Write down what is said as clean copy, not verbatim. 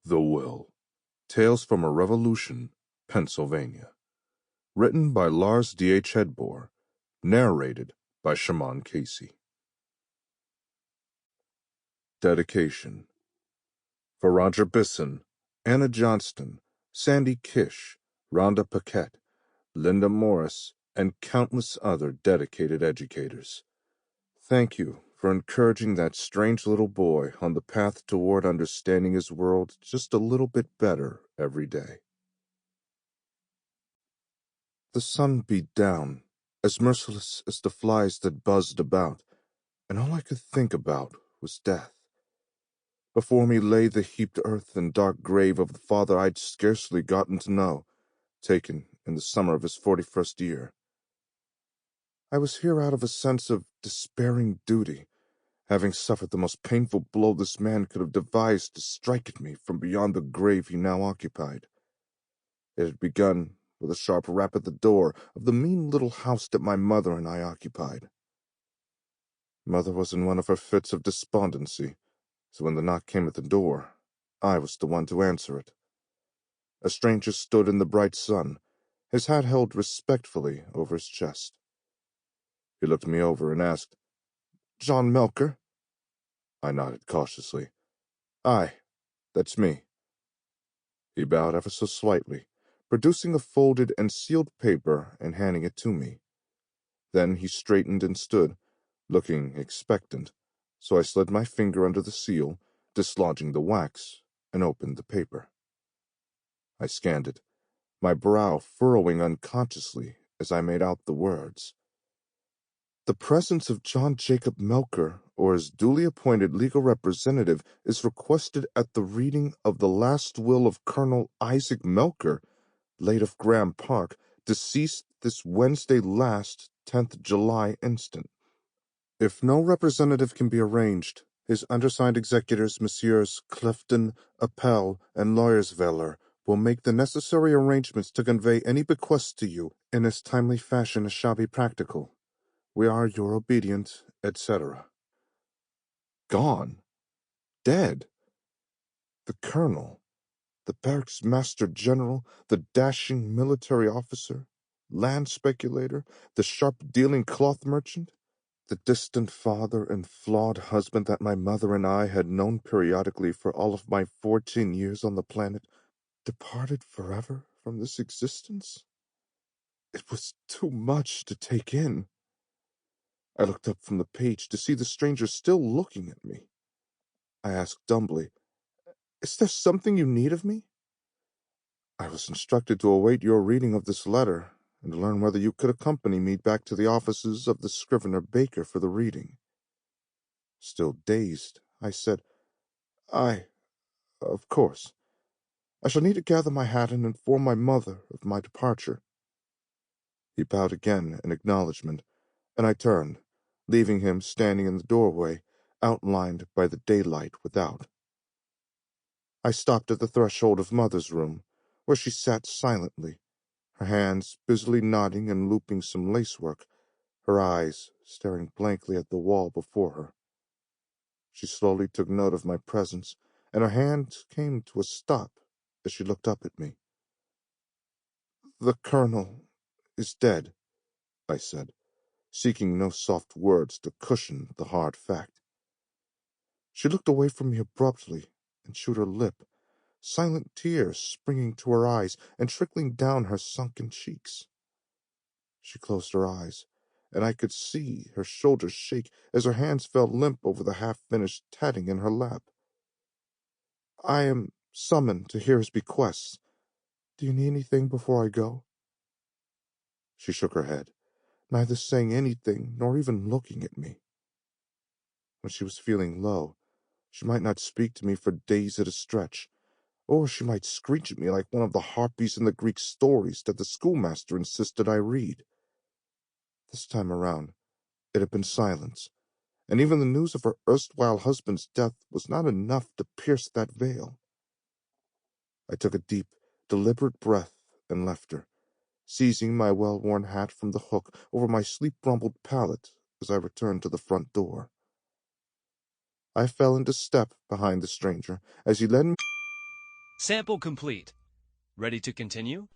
The Will. Tales from a Revolution, Pennsylvania. Written by Lars D.H. Hedbor. Narrated by Shamaan Casey. Dedication. For Roger Bisson, Anna Johnston, Sandy Kish, Rhonda Paquette, Linda Morris, and countless other dedicated educators. Thank you for encouraging that strange little boy on the path toward understanding his world just a little bit better every day. The sun beat down, as merciless as the flies that buzzed about, and all I could think about was death. Before me lay the heaped earth and dark grave of the father I'd scarcely gotten to know, taken in the summer of his 41st year. I was here out of a sense of despairing duty, having suffered the most painful blow this man could have devised to strike at me from beyond the grave he now occupied. It had begun with a sharp rap at the door of the mean little house that my mother and I occupied. Mother was in one of her fits of despondency, so when the knock came at the door, I was the one to answer it. A stranger stood in the bright sun, his hat held respectfully over his chest. He looked me over and asked, "John Melcher?" I nodded cautiously. "Aye, that's me." He bowed ever so slightly, producing a folded and sealed paper and handing it to me. Then he straightened and stood, looking expectant, so I slid my finger under the seal, dislodging the wax, and opened the paper. I scanned it, my brow furrowing unconsciously as I made out the words. The presence of John Jacob Melcher, or his duly appointed legal representative, is requested at the reading of the last will of Colonel Isaac Melcher, late of Graham Park, deceased this Wednesday last, 10th July instant. If no representative can be arranged, his undersigned executors, Messrs. Clifton, Appel, and Lawyer's-Veller, will make the necessary arrangements to convey any bequests to you in as timely fashion as shall be practical. We are your obedient, etc. Gone. Dead. The colonel, the barracks master general, the dashing military officer, land speculator, the sharp-dealing cloth merchant, the distant father and flawed husband that my mother and I had known periodically for all of my 14 years on the planet, departed forever from this existence? It was too much to take in. I looked up from the page to see the stranger still looking at me. I asked dumbly, "Is there something you need of me?" "I was instructed to await your reading of this letter and to learn whether you could accompany me back to the offices of the scrivener Baker for the reading." Still dazed, I said, "Aye, of course. I shall need to gather my hat and inform my mother of my departure." He bowed again in acknowledgment, and I turned, leaving him standing in the doorway, outlined by the daylight without. I stopped at the threshold of Mother's room, where she sat silently, her hands busily knotting and looping some lacework, her eyes staring blankly at the wall before her. She slowly took note of my presence, and her hand came to a stop as she looked up at me. "The colonel is dead," I said, seeking no soft words to cushion the hard fact. She looked away from me abruptly and chewed her lip, silent tears springing to her eyes and trickling down her sunken cheeks. She closed her eyes, and I could see her shoulders shake as her hands fell limp over the half-finished tatting in her lap. "I am summoned to hear his bequests. Do you need anything before I go?" She shook her head, neither saying anything nor even looking at me. When she was feeling low, she might not speak to me for days at a stretch, or she might screech at me like one of the harpies in the Greek stories that the schoolmaster insisted I read. This time around, it had been silence, and even the news of her erstwhile husband's death was not enough to pierce that veil. I took a deep, deliberate breath and left her, seizing my well-worn hat from the hook over my sleep-rumbled pallet as I returned to the front door. I fell into step behind the stranger as he led me Sample complete. Ready to continue?